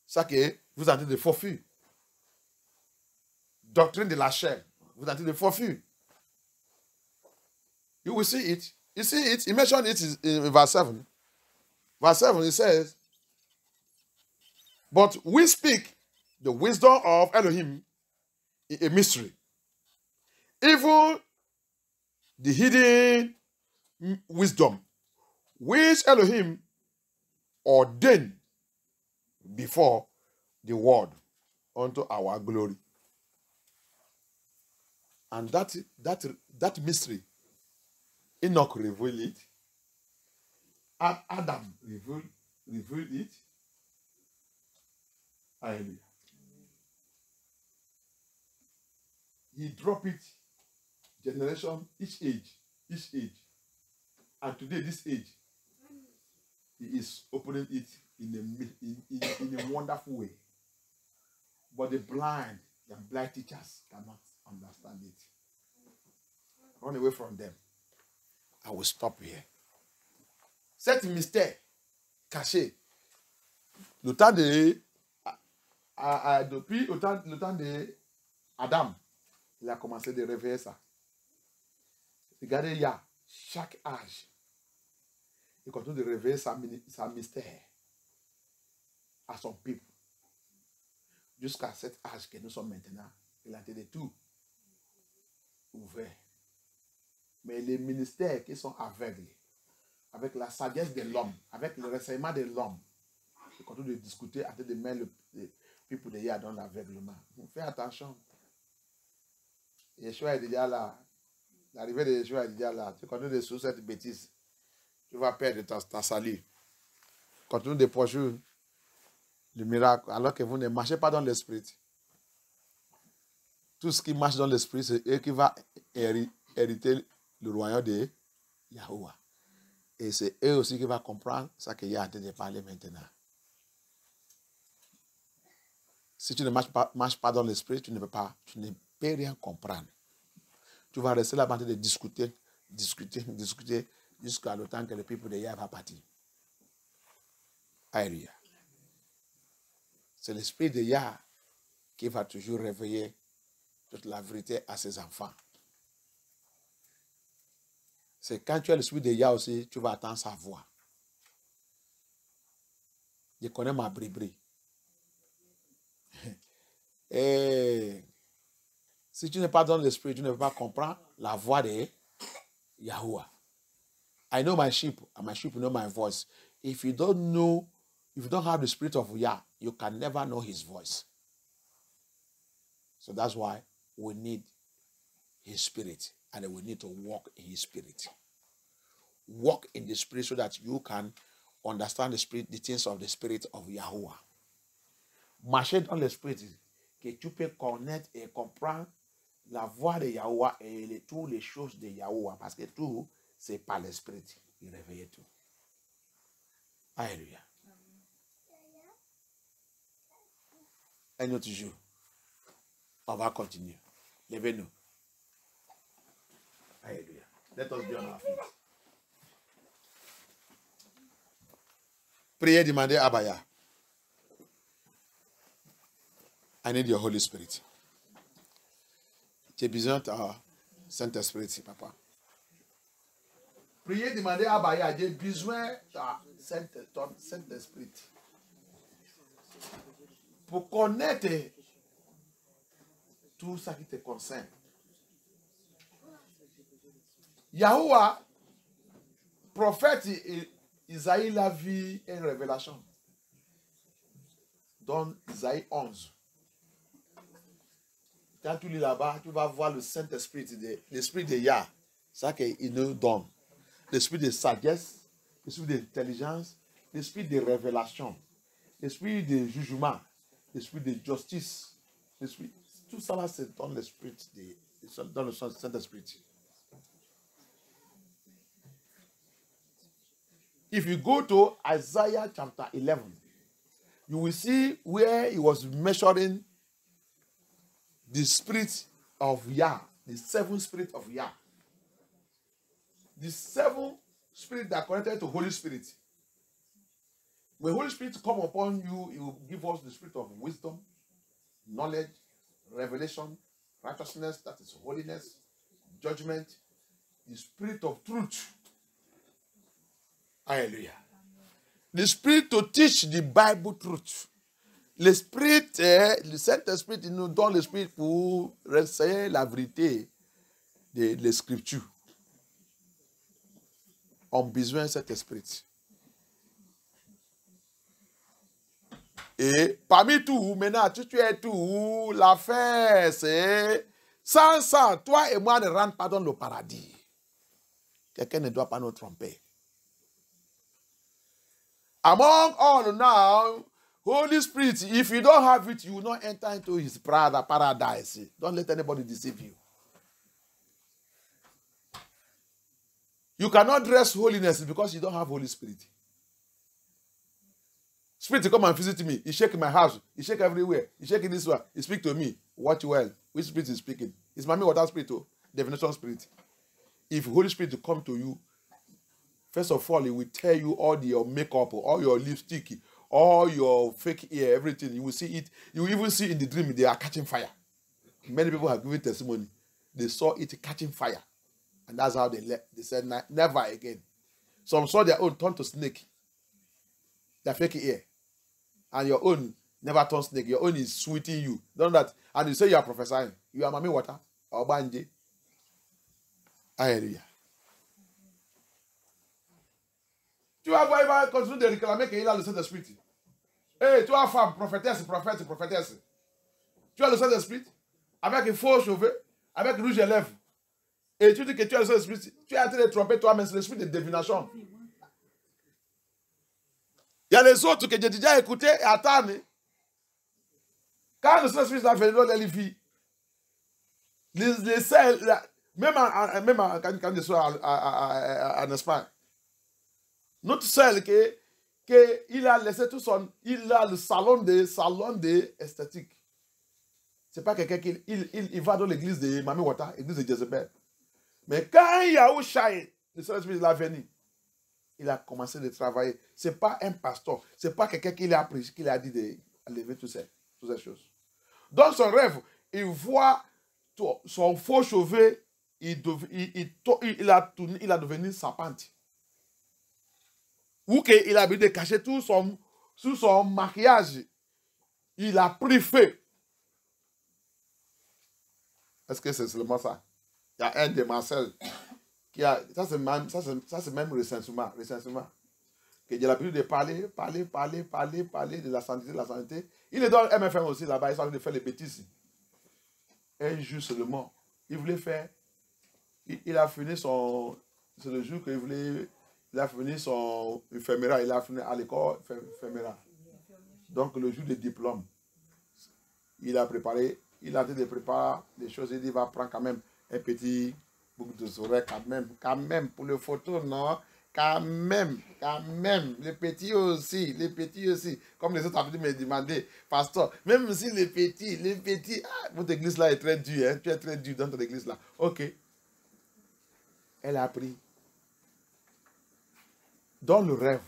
ça que vous êtes en train de forfait. Doctrine de la chair. Vous êtes en train de forfait. You will see it. You see it, he mentioned it in verse 7. Verse 7, it says, but we speak the wisdom of Elohim in a mystery. Even the hidden wisdom which Elohim ordained before the world unto our glory. And that mystery, Enoch revealed it. Adam revealed it. Hallelujah. He dropped it generation, each age. And today, this age, he is opening it in a wonderful way. But the blind teachers cannot understand it. Run away from them. I will stop here. Cet mystère caché. Le temps depuis le temps de Adam, il a commencé de réveiller ça. Regardez, il y a chaque âge. Il continue de réveiller sa mystère à son peuple. Jusqu'à cet âge que nous sommes maintenant, il a été tout ouvert. Mais les ministères qui sont aveugles, avec la sagesse de l'homme, avec le renseignement de l'homme, il continue de discuter à de mettre le peuple de Yah dans l'aveuglement. Fais attention. Yeshua est déjà là. L'arrivée de Yeshua est déjà là. Tu continues de sous cette bêtise. Tu vas perdre ta salut. Continue de poursuivre le miracle alors que vous ne marchez pas dans l'esprit. Tout ce qui marche dans l'esprit, c'est eux qui vont hériter le royaume de Yahuwah. Et c'est eux aussi qui vont comprendre ce qu'il y a en train de parler maintenant. Si tu ne marches pas dans l'esprit, tu ne peux rien comprendre. Tu vas rester là-bas en train de discuter, jusqu'à le temps que le peuple de Yah va partir. Alléluia. C'est l'esprit de Yah qui va toujours réveiller toute la vérité à ses enfants. C'est quand tu as l'esprit de Yah aussi, tu vas attendre sa voix. Je connais ma bribri. Et si tu n'es pas dans l'esprit, tu ne peux pas comprendre la voix de Yahuwah. I know my sheep, and my sheep know my voice. If you don't have the spirit of Yah, you can never know his voice. So that's why we need his spirit, and we need to walk in his spirit. Walk in the spirit so that you can understand the things of the spirit of Yahuwah. Marcher dans l'esprit, que tu peux connaître et comprendre la voix de Yahuwah et toutes les choses de Yahuwah, parce que tout, c'est par l'esprit. Il réveille tout. Alléluia. Un autre jour, on va continuer. Levez-nous. Alléluia. Let us be on our feet. Priez, demandez à Abaya. I need your Holy Spirit. J'ai besoin de ton Saint-Esprit, papa. Priez, demandez à Abaya. J'ai besoin de ton Saint-Esprit. Pour connaître tout ça qui te concerne. Yahuwah, prophète Isaïe l'a vu une révélation. Dans Isaïe 11. Quand tu lis là-bas, tu vas voir le Saint-Esprit, l'Esprit de Yah. C'est ça qu'il nous donne. L'Esprit de sagesse, l'Esprit d'intelligence, l'Esprit de révélation, l'Esprit de jugement, l'Esprit de justice. Tout ça là, c'est dans l'Esprit, dans le Saint-Esprit. If you go to Isaiah chapter 11, you will see where he was measuring the spirit of Yah, the seven spirits of Yah. The seven spirits that are connected to Holy Spirit. When Holy Spirit come upon you, it will give us the spirit of wisdom, knowledge, revelation, righteousness, that is holiness, judgment, the spirit of truth. Alléluia. The Spirit to teach the Bible truth. L'Esprit, le Saint-Esprit, il nous donne l'Esprit pour renseigner la vérité des Scriptures. On a besoin de cet esprit. Et parmi tout, maintenant, tu es tout, l'affaire, c'est sans ça, toi et moi ne rentrons pas dans le paradis. Quelqu'un ne doit pas nous tromper. Among all now, Holy Spirit, if you don't have it, you will not enter into his paradise. Don't let anybody deceive you. You cannot dress holiness because you don't have Holy Spirit. Spirit, come and visit me. He shake my house. He shake everywhere. He shake in this one. He speak to me. Watch well. Which spirit is speaking? It's Mami Water Spirit. Oh. Definition spirit. If Holy Spirit will come to you, first of all, he will tell you all your makeup, all your lipstick, all your fake ear, everything. You will see it. You will even see in the dream they are catching fire. Many people have given testimony. They saw it catching fire. And that's how they left. They said, never again. Some saw their own turn to snake. Their fake ear. And your own never turn snake. Your own is sweeting you. Don't that. And you say you are prophesying. You are Mami Water or Banje. Hallelujah. Tu vas voir, il va continuer de réclamer qu'il a le Saint-Esprit. Hey, tu as femme, prophétesse, prophète, prophétesse. Tu as le Saint-Esprit avec un faux cheveux, avec rouge à lèvres. Et tu dis que tu as le Saint-Esprit. Tu es en train de tromper toi-même, c'est l'esprit de divination. Il y a les autres que j'ai déjà écoutés et attendent. Quand le Saint-Esprit a venu dans les filles, les seuls, même quand je suis en Espagne, notre seul il a laissé tout son, il a le salon de esthétique. C'est pas quelqu'un qui il va dans l'église de Mami Water, l'église de Jezebel. Mais quand il y a eu Shai, le Saint-Esprit est venu. Il a commencé de travailler. Ce n'est pas un pasteur. Ce n'est pas quelqu'un qui l'a appris, qui l'a dit d'enlever toutes ces choses. Dans son rêve, il voit son faux cheveu, il a devenu serpente. Ou qu'il a envie de cacher tout sous son maquillage. Il a pris feu. Est-ce que c'est seulement ça? Il y a un de Marcel. Ça c'est même recensement. Que j'ai l'habitude de parler de la santé. Il est dans le MFM aussi là-bas, il de faire les bêtises. Un jour seulement, il voulait faire, il a fini son, c'est le jour qu'il a fini son éphéméra, il a fini à l'école éphéméra. Donc le jour du diplôme, il a préparé, il a dit de préparer des choses, il dit, il va prendre quand même un petit boucle de oreilles quand même, pour le photo, non? Quand même, les petits aussi, comme les autres avaient me demander, pasteur, même si les petits, votre église là est très dure, hein? Tu es très dur dans ton église là, ok. Elle a appris. Dans le rêve,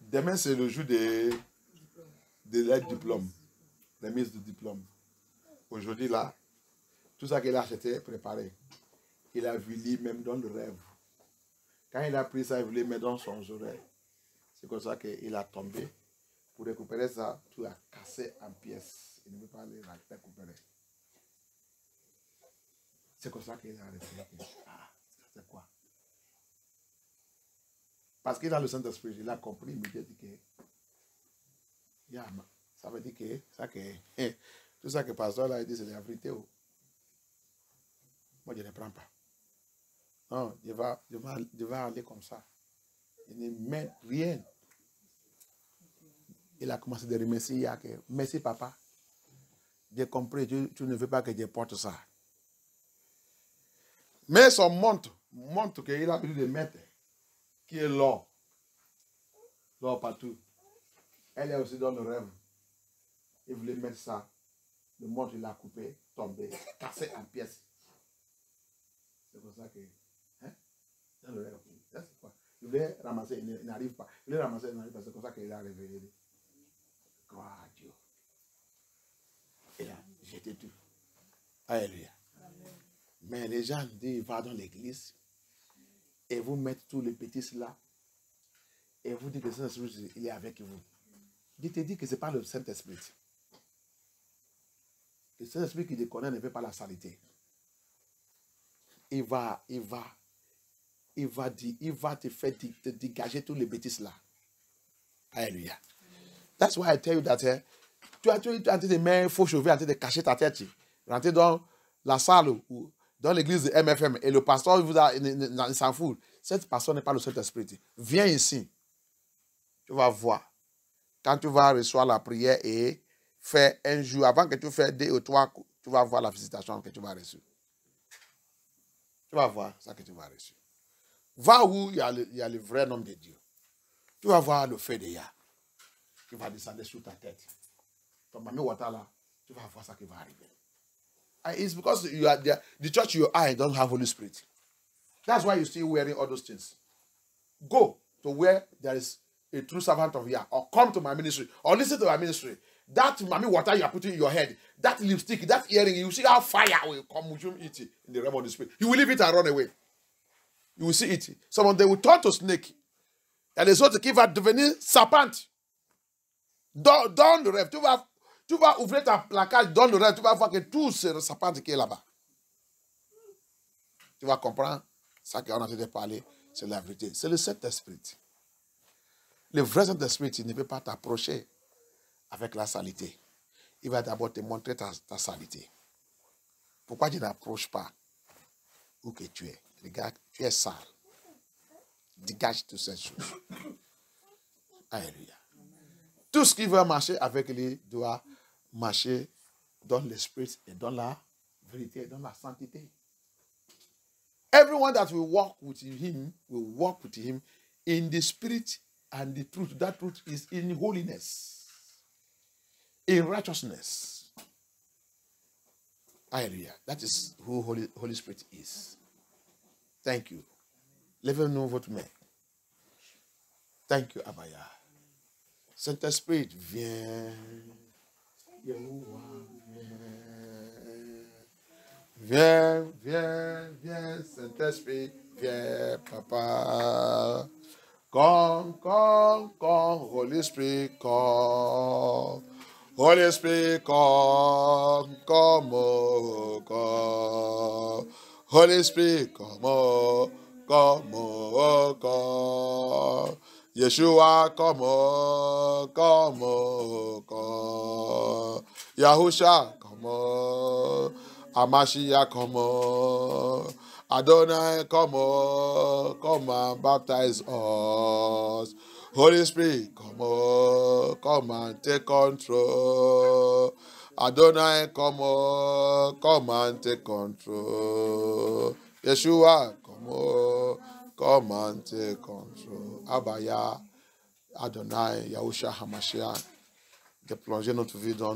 demain c'est le jour de leur diplôme, la mise de diplôme. Aujourd'hui là, tout ça qu'il a acheté, préparé. Il a vu lui-même dans le rêve. Quand il a pris ça, il voulait mettre dans son oreille. C'est comme ça qu'il a tombé. Pour récupérer ça, tout a cassé en pièces. Il ne veut pas les récupérer. C'est comme ça qu'il a réfléchi. Ah, c'est quoi? Parce qu'il a le Saint-Esprit, il a compris, il me dit que ça veut dire que tout ça que le pasteur a dit, c'est la vérité. Moi, je ne prends pas. Non, je vais aller comme ça. Il ne met rien. Il a commencé de remercier. Merci papa. J'ai compris, tu ne veux pas que je porte ça. Mais son montre qu'il a voulu de mettre, qui est l'or. L'or partout. Elle est aussi dans le rêve. Il voulait mettre ça. Le montre, il a coupé, tombé, cassé en pièces. C'est pour ça que... Dans le rêve. C'est quoi? Il voulait ramasser, il n'arrive pas. Il voulait ramasser, il n'arrive pas. C'est comme ça qu'il a révélé. Gloire à Dieu. Il a jeté tout. Alléluia. Mais les gens disent, va dans l'église et vous mettez tous les petits là. et vous dites que le Saint-Esprit, il est avec vous. Dites que ce n'est pas le Saint-Esprit. Le Saint-Esprit qui te connaît ne veut pas la saleté. Il va te faire te dégager tous les bêtises là. Alléluia. That's why I tell you that tu es en train de mettre faux cheveux, en train de cacher ta tête. Rentrer dans la salle ou dans l'église de MFM et le pasteur il s'en fout. Cette personne n'est pas le Saint-Esprit. Viens ici. Tu vas voir. Quand tu vas recevoir la prière et faire un jour, avant que tu fasses 2 ou 3, tu vas voir la visitation que tu vas recevoir. Tu vas voir ça que tu vas recevoir. Va où il y a le vrai nom de Dieu. Tu vas voir le feu de Yah qui va descendre sur ta tête. Ton mamie water là, tu vas voir ça qui va arriver. And it's because you are there, the church you are don't have Holy Spirit. That's why you're still wearing all those things. Go to where there is a true servant of Yah, or come to my ministry, or listen to my ministry. That mommy water you are putting in your head, that lipstick, that earring, you see how fire will come with you eat it in the realm of the spirit. You will leave it and run away. You will see it. Some of them will turn to snake. Et les autres qui vont devenir serpentes. Dans le rêve, tu vas ouvrir ta placage dans le rêve, tu vas voir que tout ce serpent qui est là-bas. Tu vas comprendre ça qu'on a entendu parler, c'est la vérité. C'est le Saint-Esprit. Le vrai Saint-Esprit, il ne peut pas t'approcher avec la saleté. Il va d'abord te montrer ta saleté. Pourquoi tu n'approches pas où que tu es? Regarde, tu es sale. Dégage toutes ces choses. Alléluia. Tout ce qui veut marcher avec lui doit marcher dans l'esprit et dans la vérité, dans la sainteté. Everyone that will walk with him in the spirit and the truth. That truth is in holiness, in righteousness. Hallelujah. That is who Holy Spirit is. Thank you. Levez-nous votre main. Thank you, Abaya. Saint-Esprit, viens. Viens, Saint-Esprit, viens, Papa. Come, Holy Spirit, come. Holy Spirit, come, oh, come. Holy Spirit, come, oh, come. Yeshua, come, oh, come. Yahusha, come, oh. Amashia, come, oh. Adonai, come and baptize us. Holy Spirit, come and take control. Adonai, come and take control. Yeshua, come and take control. Abaya, Adonai, Yahusha, Hamashiach, de plonger notre vie dans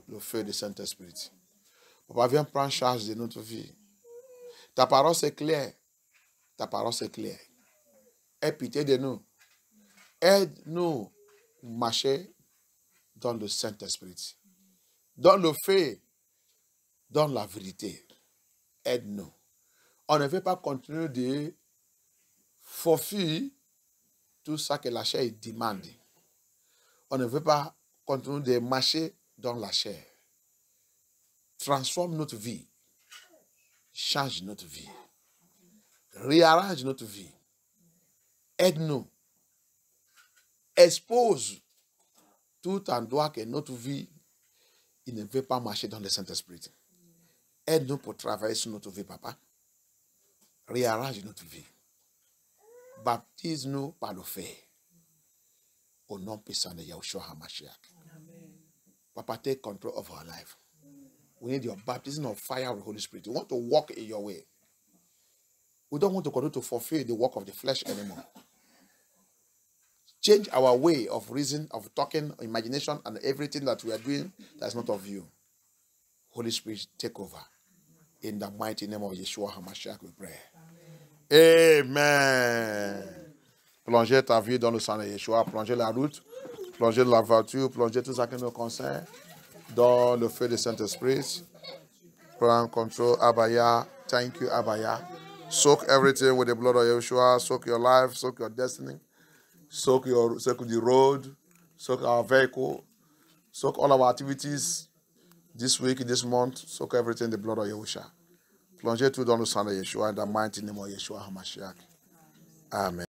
le feu du Saint-Esprit. Papa, viens prendre charge de notre vie. Ta parole c'est clair. Ta parole c'est clair. Aie pitié de nous. Aide-nous à marcher dans le Saint-Esprit. Dans le feu, dans la vérité. Aide-nous. On ne veut pas continuer de forfait tout ça que la chair demande. On ne veut pas continuer de marcher dans la chair. Transforme notre vie. Change notre vie. Réarrange notre vie. Aide-nous. Expose tout endroit que notre vie il ne veut pas marcher dans le Saint-Esprit. Aide-nous pour travailler sur notre vie, Papa. Réarrange notre vie. Baptise-nous par le feu. Au nom puissant de Yahushua HaMashiach. Papa, take control of our life. We need your baptism of fire of the Holy Spirit. We want to walk in your way. We don't want to continue to fulfill the work of the flesh anymore. Change our way of reason, of talking, imagination, and everything that we are doing that is not of you. Holy Spirit, take over. In the mighty name of Yeshua HaMashiach, we pray. Amen. Plongez ta vie dans le sang de Yeshua, plongez la route, plongez la voiture, plongez tout ça qui nous concerne dans le feu du Saint-Esprit. Prends control, Abaya. Thank you, Abaya. Soak everything with the blood of Yeshua. Soak your life, soak your destiny. Soak the road, soak our vehicle, soak all our activities this week, this month, soak everything in the blood of Yahusha. Plongez tout dans le sang de Yeshua in the mighty name of Yeshua HaMashiach. Amen.